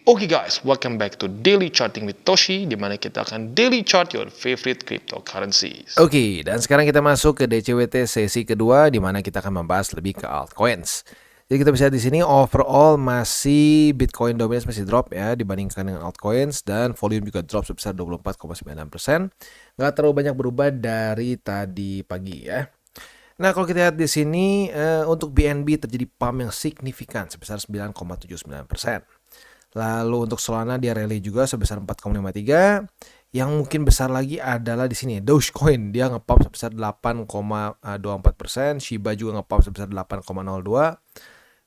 Oke guys, welcome back to Daily Charting with Toshi, di mana kita akan daily chart your favorite cryptocurrencies. Oke, dan sekarang kita masuk ke DCWT sesi kedua, di mana kita akan membahas lebih ke altcoins. Jadi kita bisa lihat di sini overall masih Bitcoin dominance masih drop ya dibandingkan dengan altcoins, dan volume juga drop sebesar 24,96%. Nggak terlalu banyak berubah dari tadi pagi ya. Nah, kalau kita lihat di sini untuk BNB terjadi pump yang signifikan sebesar 9,79%. Lalu untuk Solana dia rally juga sebesar 4,53. Yang mungkin besar lagi adalah di sini Dogecoin, dia nge-pump sebesar 8,24%, Shiba juga nge-pump sebesar 8,02.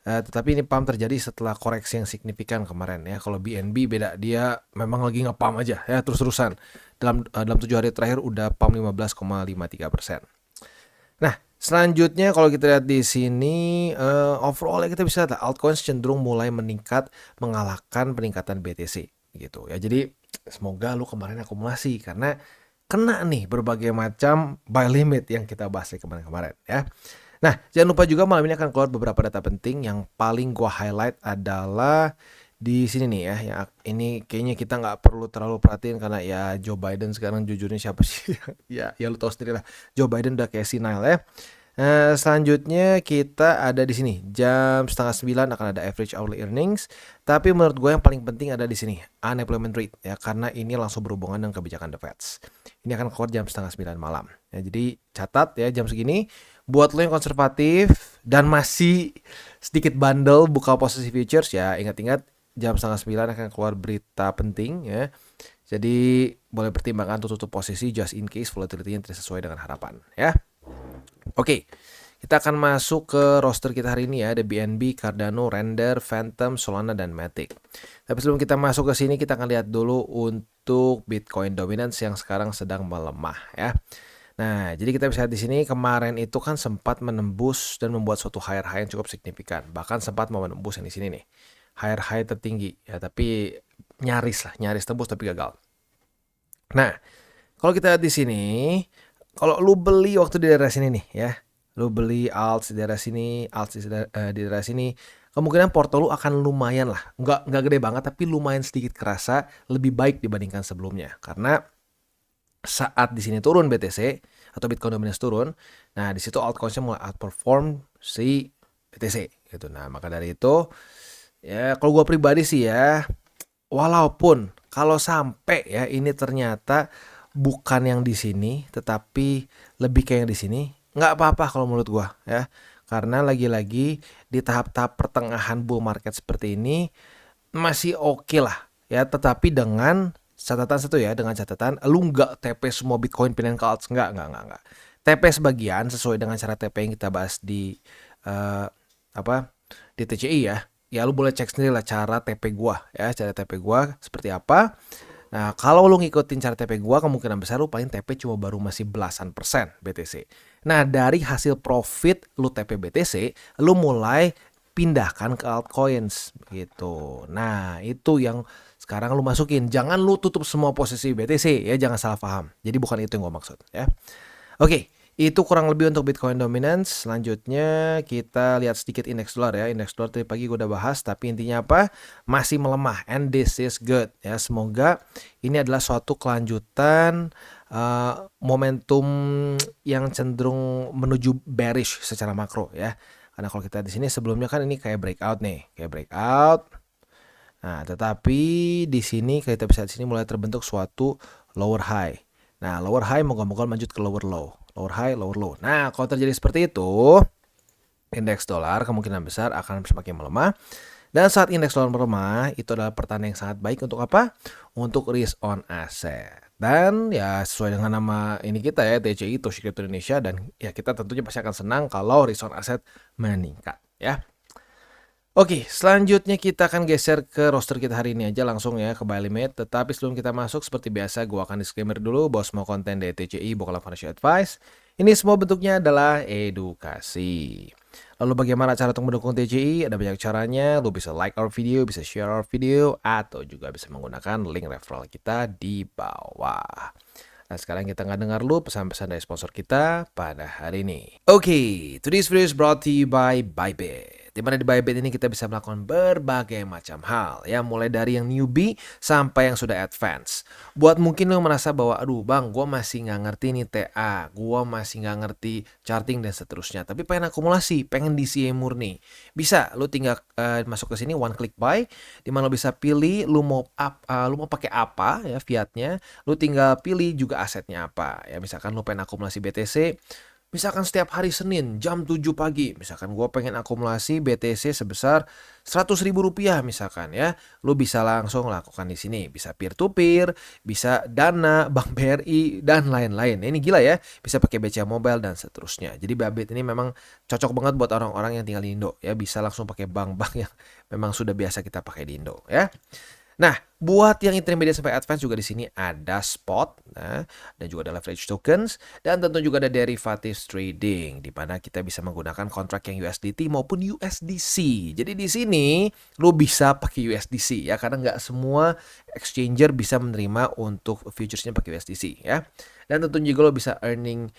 Tetapi ini pump terjadi setelah koreksi yang signifikan kemarin ya. Kalau BNB beda, dia memang lagi nge-pump aja ya terus-terusan. Dalam 7 hari terakhir udah pump 15,53%. Nah, selanjutnya kalau kita lihat di sini overall ya kita bisa lihat altcoins cenderung mulai meningkat mengalahkan peningkatan BTC gitu ya. Jadi semoga lu kemarin akumulasi karena kena nih berbagai macam buy limit yang kita bahas kemarin-kemarin ya. Nah, jangan lupa juga malam ini akan keluar beberapa data penting. Yang paling gua highlight adalah di sini nih ya, yang ini kayaknya kita nggak perlu terlalu perhatiin karena ya Joe Biden sekarang jujurnya siapa sih? ya lu tahu sendiri lah, Joe Biden udah kayak senile ya. Selanjutnya kita ada di sini jam 8:30 akan ada average hourly earnings. Tapi menurut gue yang paling penting ada di sini unemployment rate ya, karena ini langsung berhubungan dengan kebijakan The Fed. Ini akan keluar jam 8:30 malam. Ya, jadi catat ya jam segini. Buat lo yang konservatif dan masih sedikit bandel buka posisi futures ya, ingat-ingat jam 8:30 akan keluar berita penting ya. Jadi boleh pertimbangkan untuk tutup posisi just in case volatility-nya tidak sesuai dengan harapan ya. Oke, kita akan masuk ke roster kita hari ini ya. Ada BNB, Cardano, Render, Phantom, Solana, dan Matic. Tapi sebelum kita masuk ke sini, kita akan lihat dulu untuk Bitcoin dominance yang sekarang sedang melemah ya. Nah, jadi kita bisa lihat di sini kemarin itu kan sempat menembus dan membuat suatu higher high yang cukup signifikan. Bahkan sempat mau menembus yang di sini nih. Higher high tertinggi ya, tapi nyaris tembus tapi gagal. Nah, kalau kita lihat di sini, kalau lu beli waktu di daerah sini nih ya, lu beli alts di daerah sini, di daerah sini, kemungkinan porto lu akan lumayan lah, nggak gede banget tapi lumayan sedikit kerasa lebih baik dibandingkan sebelumnya. Karena saat di sini turun BTC atau Bitcoin dominance turun, nah di situ altcoinsnya mulai outperform si BTC gitu. Nah maka dari itu ya kalau gue pribadi sih ya, walaupun kalau sampai ya ini ternyata bukan yang di sini tetapi lebih kayak yang di sini, nggak apa-apa kalau menurut gua ya, karena lagi-lagi di tahap-tahap pertengahan bull market seperti ini masih oke lah ya, tetapi dengan catatan satu ya, dengan catatan lu nggak TP semua Bitcoin pindahin ke alts, nggak TP sebagian sesuai dengan cara TP yang kita bahas di di TCI ya lu boleh cek sendiri lah cara TP gua ya, cara TP gua seperti apa. Nah, kalau lu ngikutin cara TP gua, kemungkinan besar lu paling TP cuma baru masih belasan persen BTC. Nah, dari hasil profit lu TP BTC, lu mulai pindahkan ke altcoins gitu. Nah, itu yang sekarang lu masukin. Jangan lu tutup semua posisi BTC ya, jangan salah paham. Jadi bukan itu yang gua maksud ya. Oke, itu kurang lebih untuk Bitcoin dominance. Selanjutnya kita lihat sedikit indeks dolar ya. Indeks dolar tadi pagi gue udah bahas, tapi intinya apa? Masih melemah, and this is good ya. Semoga ini adalah suatu kelanjutan momentum yang cenderung menuju bearish secara makro ya. Karena kalau kita di sini sebelumnya kan ini kayak breakout nih, kayak breakout. Nah, tetapi di sini kita bisa di sini mulai terbentuk suatu lower high. Nah, lower high moga-moga lanjut ke lower low. Lower high, lower low. Nah, kalau terjadi seperti itu, indeks dolar kemungkinan besar akan semakin melemah. Dan saat indeks dolar melemah, itu adalah pertanda yang sangat baik untuk apa? Untuk risk on asset. Dan ya sesuai dengan nama ini kita ya, TCI, Toshi Crypto Indonesia. Dan ya kita tentunya pasti akan senang kalau risk on asset meningkat ya. Oke, selanjutnya kita akan geser ke roster kita hari ini aja langsung ya ke buy limit. Tetapi sebelum kita masuk seperti biasa gue akan disclaimer dulu bahwa semua konten dari TCI bukanlah financial advice. Ini semua bentuknya adalah edukasi. Lalu bagaimana cara untuk mendukung TCI? Ada banyak caranya. Lu bisa like our video, bisa share our video, atau juga bisa menggunakan link referral kita di bawah. Nah sekarang kita nggak dengar lu pesan-pesan dari sponsor kita pada hari ini. Oke, today's video is brought to you by Bybit. Dimana di Bybit ini kita bisa melakukan berbagai macam hal ya, mulai dari yang newbie sampai yang sudah advance. Buat mungkin lo merasa bahwa aduh bang, gue masih nggak ngerti nih TA, gue masih nggak ngerti charting dan seterusnya, tapi pengen akumulasi, pengen DCA murni, bisa lo tinggal masuk ke sini one click buy, dimana lo bisa pilih lo mau pakai apa ya fiatnya, lo tinggal pilih juga asetnya apa ya. Misalkan lo pengen akumulasi BTC, misalkan setiap hari Senin jam 7 pagi, misalkan gue pengen akumulasi BTC sebesar 100.000 rupiah misalkan ya, lu bisa langsung lakukan di sini. Bisa peer to peer, bisa Dana, Bank BRI dan lain-lain. Ini gila ya, bisa pakai BCA Mobile dan seterusnya. Jadi Bybit ini memang cocok banget buat orang-orang yang tinggal di Indo ya, bisa langsung pakai bank-bank yang memang sudah biasa kita pakai di Indo ya. Nah, buat yang intermediate sampai advance juga di sini ada spot, nah, dan juga ada leverage tokens, dan tentu juga ada derivatives trading, di mana kita bisa menggunakan kontrak yang USDT maupun USDC. Jadi di sini lo bisa pakai USDC ya, karena nggak semua exchanger bisa menerima untuk futuresnya pakai USDC ya. Dan tentu juga lo bisa earning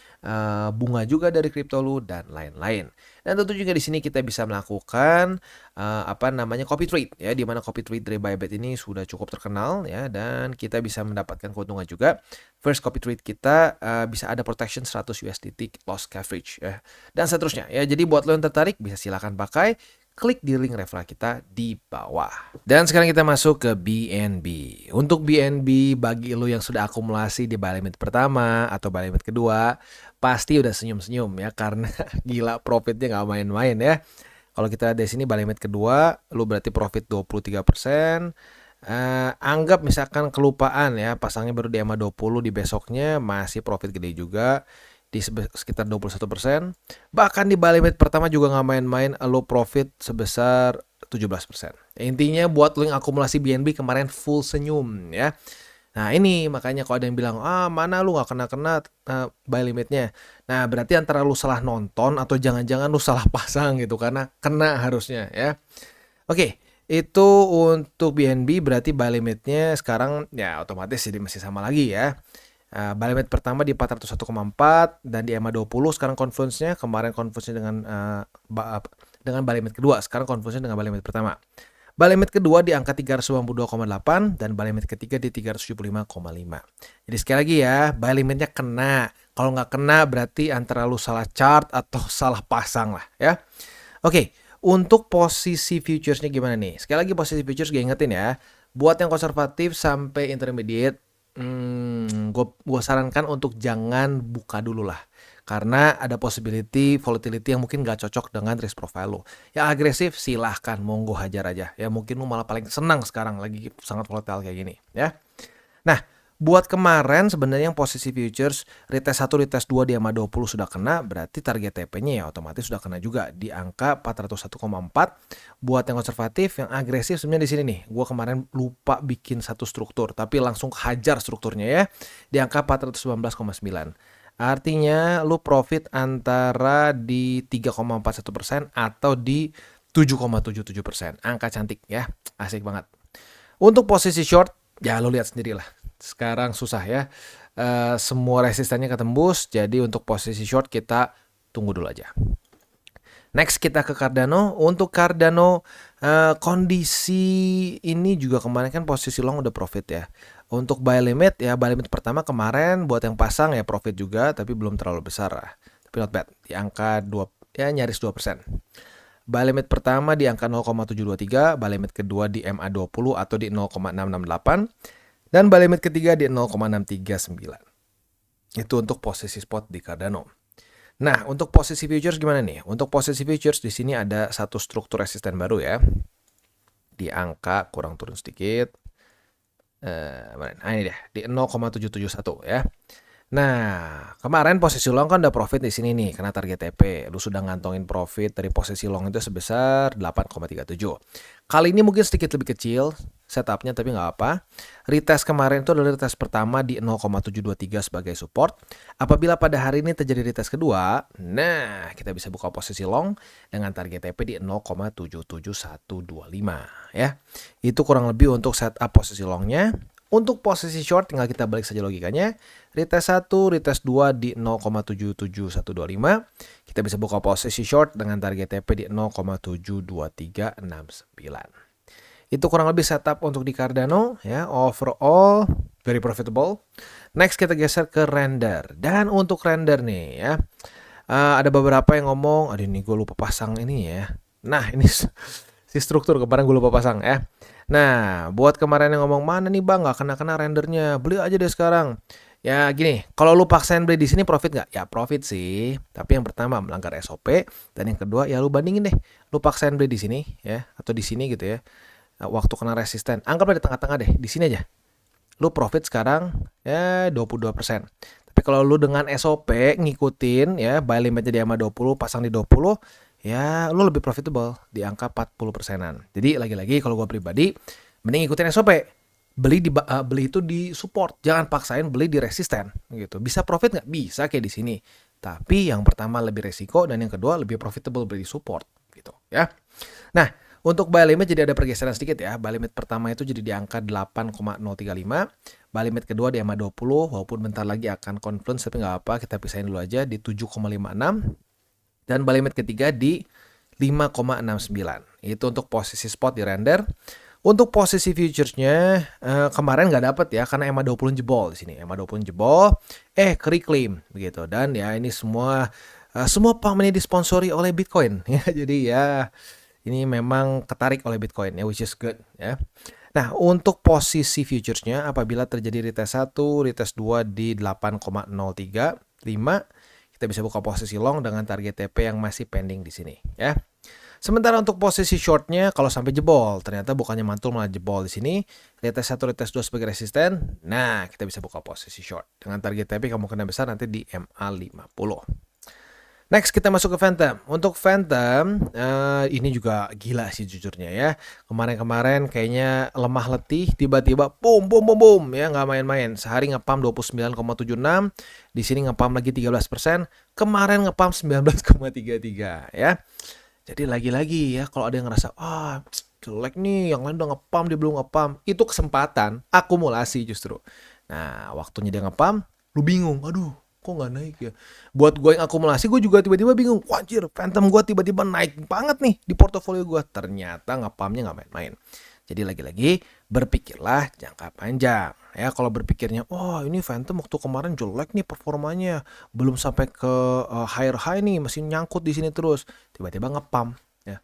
bunga juga dari kripto lo dan lain-lain. Dan tentu juga di sini kita bisa melakukan copy trade ya, di mana copy trade dari Bybit ini sudah cukup terkenal ya, dan kita bisa mendapatkan keuntungan juga. First copy trade kita bisa ada protection 100 USDT loss coverage ya, dan seterusnya ya. Jadi buat lo yang tertarik bisa silakan pakai, klik di link referral kita di bawah. Dan sekarang kita masuk ke BNB. Untuk BNB, bagi lo yang sudah akumulasi di buy limit pertama atau buy limit kedua, pasti udah senyum-senyum ya, karena gila profitnya nggak main-main ya. Kalau kita lihat di sini buy limit kedua, lo berarti profit 23%. Anggap misalkan kelupaan ya, pasangnya baru di EMA 20, di besoknya masih profit gede juga di sekitar 21%. Bahkan di buy limit pertama juga nggak main-main, lo profit sebesar 17%. Intinya buat lo yang akumulasi BNB kemarin full senyum ya. Nah ini makanya kalau ada yang bilang, mana lu nggak kena buy limitnya. Nah berarti antara lu salah nonton atau jangan-jangan lu salah pasang gitu, karena kena harusnya ya. Oke, itu untuk BNB berarti buy limitnya sekarang ya otomatis jadi masih sama lagi ya. Buy limit pertama di 401,4 dan di EMA 20 sekarang converse-nya, kemarin converse-nya dengan buy limit kedua, sekarang converse-nya dengan buy limit pertama. Buy limit kedua di angka 392,8 dan buy limit ketiga di 375,5. Jadi sekali lagi ya, buy limitnya kena. Kalau nggak kena berarti antara lu salah chart atau salah pasang lah ya. Oke, untuk posisi futuresnya gimana nih? Sekali lagi posisi futures gue ingetin ya, buat yang konservatif sampai intermediate, gue sarankan untuk jangan buka dulu lah, karena ada possibility volatility yang mungkin gak cocok dengan risk profile lo. Ya agresif silahkan, monggo hajar aja ya, mungkin lo malah paling senang sekarang lagi sangat volatile kayak gini ya. Nah buat kemarin sebenarnya yang posisi futures retest 1 retest 2 di EMA 20 sudah kena, berarti target TP-nya ya otomatis sudah kena juga di angka 401,4. Buat yang konservatif, yang agresif sebenarnya di sini nih, gue kemarin lupa bikin satu struktur tapi langsung hajar strukturnya ya di angka 419,9. Artinya lu profit antara di 3,41% atau di 7,77%. Angka cantik ya, asik banget. Untuk posisi short, ya lu lihat sendirilah. Sekarang susah ya, semua resistannya ketembus, jadi untuk posisi short kita tunggu dulu aja. Next kita ke Cardano. Untuk Cardano kondisi ini juga kemarin kan posisi long udah profit ya. Untuk buy limit ya, buy limit pertama kemarin buat yang pasang ya profit juga, tapi belum terlalu besar lah. Tapi not bad, di angka 2 ya, nyaris 2%. Buy limit pertama di angka 0,723, buy limit kedua di MA 20 atau di 0,668. Dan buy limit ketiga di 0,639. Itu untuk posisi spot di Cardano. Nah, untuk posisi futures gimana nih? Untuk posisi futures di sini ada satu struktur resisten baru ya. Di angka kurang turun sedikit. Ini deh, di 0,771 ya. Nah, kemarin posisi long kan udah profit di sini nih karena target TP. Lu sudah ngantongin profit dari posisi long itu sebesar 8,37. Kali ini mungkin sedikit lebih kecil setupnya, tapi nggak apa. Retest kemarin itu adalah retest pertama di 0,723 sebagai support. Apabila pada hari ini terjadi retest kedua, nah kita bisa buka posisi long dengan target TP di 0,77125 ya. Itu kurang lebih untuk setup posisi longnya. Untuk posisi short tinggal kita balik saja logikanya. Retest 1, retest 2 di 0,77125. Kita bisa buka posisi short dengan target TP di 0,72369. Itu kurang lebih setup untuk di Cardano ya. Overall very profitable. Next kita geser ke render. Dan untuk render nih ya, ada beberapa yang ngomong, aduh ini gue lupa pasang ini ya. Nah ini si struktur kemarin gue lupa pasang ya. Nah buat kemarin yang ngomong mana nih bang nggak kena rendernya, beli aja deh sekarang. Ya gini, kalau lu paksain beli di sini profit nggak? Ya profit sih. Tapi yang pertama melanggar SOP, dan yang kedua ya lu bandingin deh. Lu paksain beli di sini ya atau di sini gitu ya. Waktu kena resisten, anggaplah di tengah-tengah deh, di sini aja. Lu profit sekarang ya 22%. Tapi kalau lu dengan SOP ngikutin ya, buy limitnya di EMA 20, pasang di 20, ya lu lebih profitable di angka 40%-an. Jadi lagi-lagi kalau gua pribadi, mending ikutin SOP. Beli itu di support, jangan paksain beli di resisten gitu. Bisa profit nggak? Bisa kayak di sini. Tapi yang pertama lebih resiko dan yang kedua lebih profitable beli di support gitu ya. Nah, untuk buy limit jadi ada pergeseran sedikit ya. Buy limit pertama itu jadi di angka 8,035. Buy limit kedua di EMA 20, walaupun bentar lagi akan confluence tapi nggak apa, kita pisahin dulu aja di 7,56. Dan buy limit ketiga di 5,69. Itu untuk posisi spot di render. Untuk posisi futuresnya kemarin nggak dapet ya karena EMA 20 jebol di sini. EMA 20 jebol, reclaim begitu. Dan ya ini semua paham ini disponsori oleh Bitcoin ya. Jadi ya ini memang ketarik oleh Bitcoin ya, which is good ya. Nah, untuk posisi futuresnya apabila terjadi retest 1, retest 2 di 8,035, kita bisa buka posisi long dengan target TP yang masih pending di sini ya. Sementara untuk posisi shortnya kalau sampai jebol, ternyata bukannya mantul malah jebol di sini, retest 1, retest 2 sebagai resisten. Nah, kita bisa buka posisi short dengan target TP kemungkinan besar nanti di MA50. Next kita masuk ke Phantom. Untuk Phantom ini juga gila sih jujurnya ya. Kemarin-kemarin kayaknya lemah letih, tiba-tiba boom ya nggak main-main. Sehari ngepam 29,76, di sini ngepam lagi 13%, kemarin ngepam 19,33 ya. Jadi lagi-lagi ya kalau ada yang ngerasa jelek nih, yang lain udah ngepam dia belum ngepam, itu kesempatan akumulasi justru. Nah waktunya dia ngepam, lu bingung, aduh kok nggak naik ya. Buat gue yang akumulasi, gue juga tiba-tiba bingung. Wajir, Phantom gue tiba-tiba naik banget nih di portofolio gue. Ternyata ngepamnya nggak main-main. Jadi lagi-lagi berpikirlah jangka panjang. Ya kalau berpikirnya, ini Phantom waktu kemarin jelek nih performanya, belum sampai ke higher high nih, masih nyangkut di sini terus. Tiba-tiba ngepam. Ya.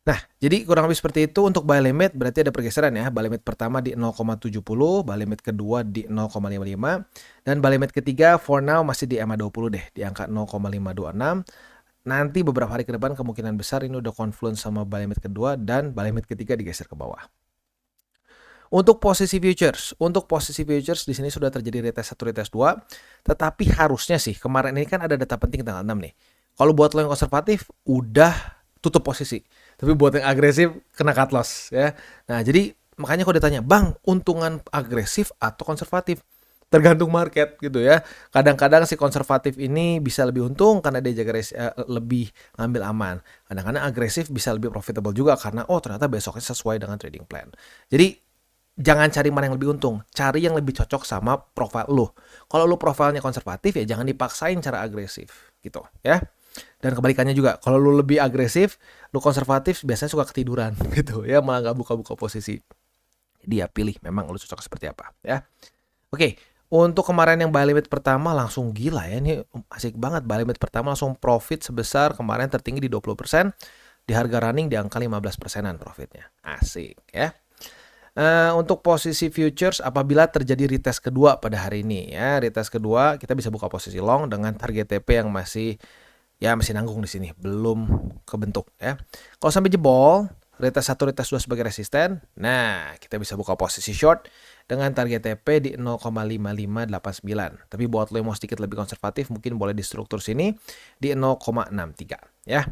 Nah, jadi kurang lebih seperti itu untuk buy limit, berarti ada pergeseran ya. Buy limit pertama di 0,70, buy limit kedua di 0,55, dan buy limit ketiga for now masih di EMA 20 deh, di angka 0,526. Nanti beberapa hari ke depan kemungkinan besar ini udah confluence sama buy limit kedua dan buy limit ketiga digeser ke bawah. Untuk posisi futures di sini sudah terjadi retest 1, retest 2, tetapi harusnya sih kemarin ini kan ada data penting tanggal 6 nih. Kalau buat lo yang konservatif udah tutup posisi. Tapi buat yang agresif kena cut loss ya. Nah, jadi makanya kalau ditanya, "Bang, untungan agresif atau konservatif?" Tergantung market gitu ya. Kadang-kadang si konservatif ini bisa lebih untung karena dia jaga lebih ngambil aman. Kadang-kadang agresif bisa lebih profitable juga karena ternyata besoknya sesuai dengan trading plan. Jadi jangan cari mana yang lebih untung, cari yang lebih cocok sama profil lu. Kalau lu profilnya konservatif ya jangan dipaksain cara agresif gitu ya. Dan kebalikannya juga, kalau lu lebih agresif, lu konservatif biasanya suka ketiduran gitu ya, malah nggak buka-buka posisi. Jadi ya pilih memang lu cocok seperti apa ya. Oke, untuk kemarin yang buy limit pertama langsung gila ya, ini asik banget. Buy limit pertama langsung profit sebesar kemarin tertinggi di 20%, di harga running di angka 15%-an profitnya. Asik ya. Untuk posisi futures apabila terjadi retest kedua pada hari ini ya, retest kedua kita bisa buka posisi long dengan target TP yang masih nanggung di sini, belum kebentuk ya. Kalau sampai jebol, retest 1, retest 2 sebagai resisten, nah kita bisa buka posisi short dengan target TP di 0,5589. Tapi buat lo yang mau sedikit lebih konservatif, mungkin boleh di struktur sini di 0,63 ya.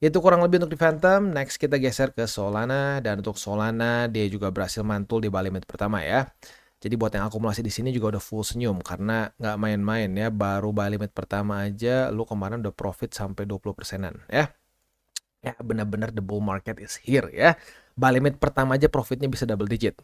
Itu kurang lebih untuk di Phantom. Next kita geser ke Solana, dan untuk Solana dia juga berhasil mantul di buy limit pertama ya. Jadi buat yang akumulasi di sini juga udah full senyum karena nggak main-main ya, baru buy limit pertama aja lu kemarin udah profit sampai 20%-an ya. Ya benar-benar the bull market is here ya. buy limit pertama aja profitnya bisa double digit.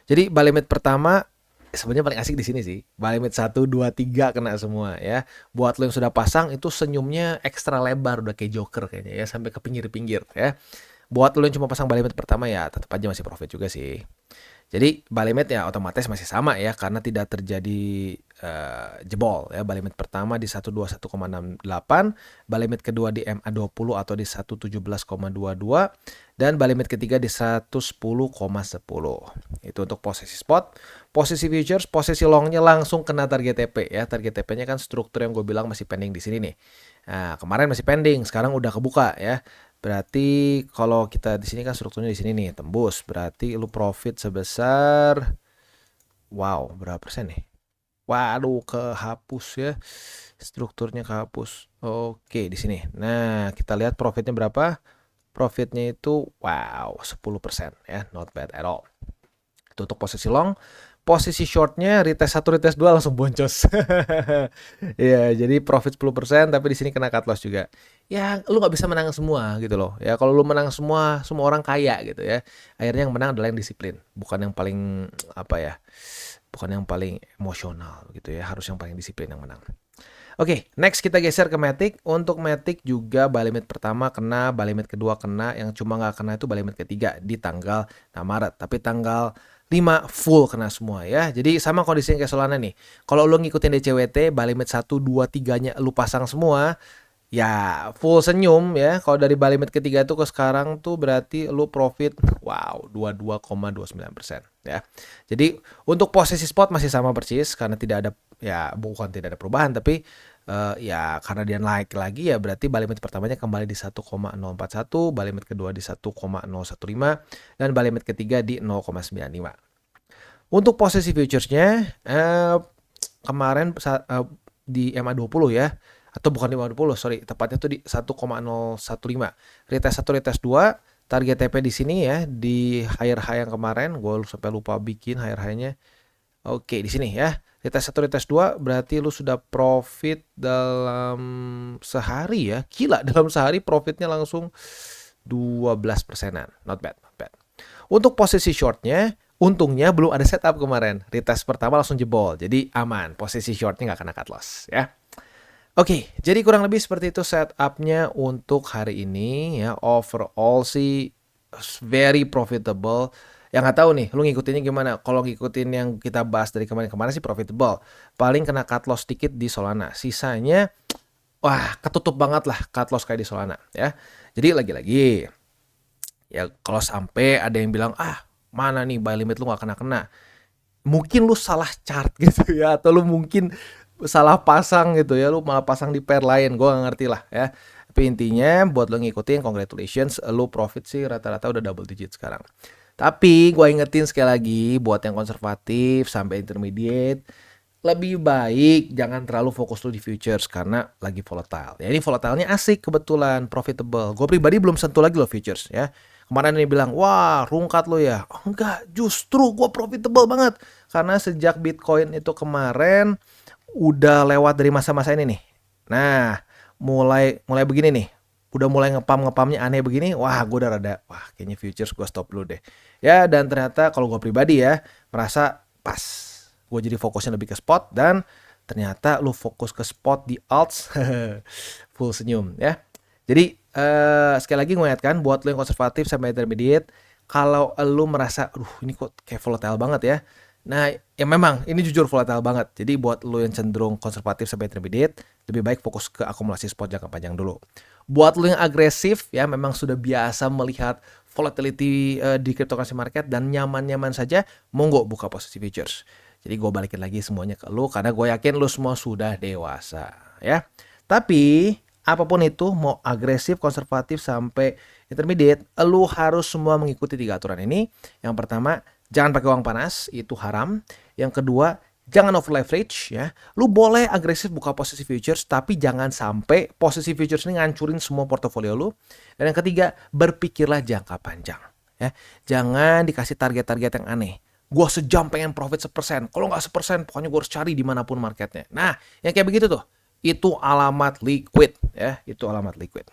Jadi buy limit pertama sebenarnya paling asik di sini sih. Buy limit 1, 2, 3 kena semua ya. Buat lo yang sudah pasang itu senyumnya ekstra lebar udah kayak Joker kayaknya ya sampai ke pinggir-pinggir ya. Buat lo yang cuma pasang buy limit pertama ya tetap aja masih profit juga sih. Jadi buy limit ya otomatis masih sama ya karena tidak terjadi jebol ya. Buy limit pertama di 121,68, buy limit kedua di MA20 atau di 117,22 dan buy limit ketiga di 110,10. Itu untuk posisi spot. Posisi futures, posisi longnya langsung kena target TP ya. Target TP-nya kan struktur yang gue bilang masih pending di sini nih. Nah, kemarin masih pending, sekarang udah kebuka ya. Berarti kalau kita di sini kan strukturnya di sini nih tembus, berarti lu profit sebesar berapa persen nih? Waduh, kehapus ya. Strukturnya kehapus. Oke, di sini. Nah, kita lihat profitnya berapa? Profitnya itu 10% ya, not bad at all. Itu untuk posisi long. Posisi shortnya retest 1, retest 2 langsung boncos. Ya, jadi profit 10% tapi di sini kena cut loss juga. Ya, lu nggak bisa menang semua gitu loh. Ya, kalau lu menang semua orang kaya gitu ya. Akhirnya yang menang adalah yang disiplin, bukan yang paling bukan yang paling emosional gitu ya. Harus yang paling disiplin yang menang. Oke, next kita geser ke Matic. Untuk Matic juga buy limit pertama kena, buy limit kedua kena, yang cuma nggak kena itu buy limit ketiga di tanggal 6 Maret. Tapi tanggal 5 full kena semua ya. Jadi sama kondisinya kayak Solana nih. Kalau lu ngikutin DCWT, buy limit 1, 2, 3-nya lu pasang semua, ya full senyum ya. Kalau dari buy limit ketiga itu ke sekarang tuh berarti lu profit 22,29% ya. Jadi untuk posisi spot masih sama persis karena bukan tidak ada perubahan tapi ya karena dia naik lagi ya berarti buy limit pertamanya kembali di 1,041, buy limit kedua di 1,015 dan buy limit ketiga di 0,95. Untuk posisi futuresnya kemarin di MA20 ya, atau bukan di MA20, sorry, tepatnya itu di 1,015. Retest 1, retest 2, target TP di sini ya di higher high yang kemarin, gue sampai lupa bikin higher high-nya. Oke, di sini ya. Retest 1, retest 2 berarti lu sudah profit dalam sehari ya. Gila, dalam sehari profitnya langsung 12%-an. Not bad, not bad. Untuk posisi shortnya, untungnya belum ada setup kemarin. Retest pertama langsung jebol, jadi aman. Posisi shortnya nggak kena cut loss ya. Oke, jadi kurang lebih seperti itu setupnya untuk hari ini ya. Overall sih very profitable. Yang nggak tahu nih, lu ngikutinnya gimana? Kalau ngikutin yang kita bahas dari kemarin-kemarin sih profitable. Paling kena cut loss dikit di Solana. Sisanya, ketutup banget lah cut loss kayak di Solana ya. Jadi lagi-lagi, ya kalau sampai ada yang bilang, mana nih buy limit lu nggak kena-kena. Mungkin lu salah chart gitu ya. Atau lu mungkin salah pasang gitu ya. Lu malah pasang di pair lain. Gue nggak ngerti lah ya. Tapi intinya buat lu ngikutin, congratulations. Lu profit sih rata-rata udah double digit sekarang. Tapi gue ingetin sekali lagi buat yang konservatif sampai intermediate, lebih baik jangan terlalu fokus lu di futures karena lagi volatile. Ya ini volatilenya asik kebetulan, profitable. Gue pribadi belum sentuh lagi lo futures ya. Kemarin ini bilang, rungkat lo ya. Enggak, justru gue profitable banget. Karena sejak Bitcoin itu kemarin udah lewat dari masa-masa ini nih. Nah, mulai begini nih. Udah mulai ngepamnya aneh begini, gue udah kayaknya futures gue stop dulu deh. Ya, dan ternyata kalau gue pribadi ya, merasa pas. Gue jadi fokusnya lebih ke spot, dan ternyata lu fokus ke spot di alts, full senyum ya. Jadi, sekali lagi gue ingatkan, buat lu yang konservatif sampai intermediate, kalau lu merasa, ini kok kayak volatile banget ya. Nah, ya memang ini jujur volatile banget. Jadi buat lu yang cenderung konservatif sampai intermediate, lebih baik fokus ke akumulasi spot jangka panjang dulu. Buat lu yang agresif ya memang sudah biasa melihat volatility di cryptocurrency market dan nyaman-nyaman saja, monggo buka posisi futures. Jadi gue balikin lagi semuanya ke lu karena gue yakin lu semua sudah dewasa ya. Tapi apapun itu, mau agresif, konservatif sampai intermediate, lu harus semua mengikuti 3 aturan ini. Yang pertama, jangan pakai uang panas, itu haram. Yang kedua, jangan over leverage ya. Lu boleh agresif buka posisi futures, tapi jangan sampai posisi futures ini ngancurin semua portofolio lu. Dan yang ketiga, berpikirlah jangka panjang ya. Jangan dikasih target-target yang aneh. Gue sejam pengen profit 1%. Kalau nggak 1%, pokoknya gue harus cari dimanapun marketnya. Nah, yang kayak begitu tuh, itu alamat liquid ya. Itu alamat liquid.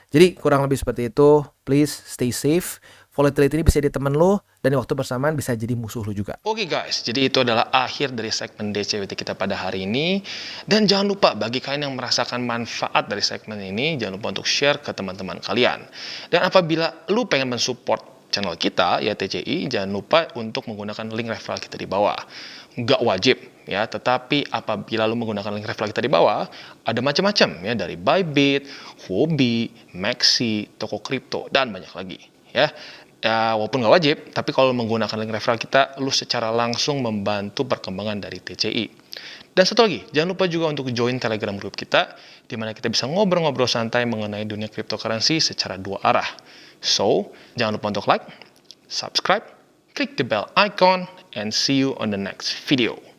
Jadi kurang lebih seperti itu. Please stay safe. volatility ini bisa jadi teman lo, dan di waktu bersamaan bisa jadi musuh lo juga. Oke guys, jadi itu adalah akhir dari segmen DCWT kita pada hari ini. Dan jangan lupa bagi kalian yang merasakan manfaat dari segmen ini, jangan lupa untuk share ke teman-teman kalian. Dan apabila lu pengen mensupport channel kita, ya TCI, jangan lupa untuk menggunakan link referral kita di bawah. Nggak wajib, ya, tetapi apabila lu menggunakan link referral kita di bawah, ada macam-macam, ya, dari Bybit, Huobi, Maxi, toko kripto, dan banyak lagi, ya. Ya, walaupun nggak wajib, tapi kalau menggunakan link referral kita, lu secara langsung membantu perkembangan dari TCI. Dan satu lagi, jangan lupa juga untuk join Telegram group kita, di mana kita bisa ngobrol-ngobrol santai mengenai dunia cryptocurrency secara dua arah. So, jangan lupa untuk like, subscribe, click the bell icon, and see you on the next video.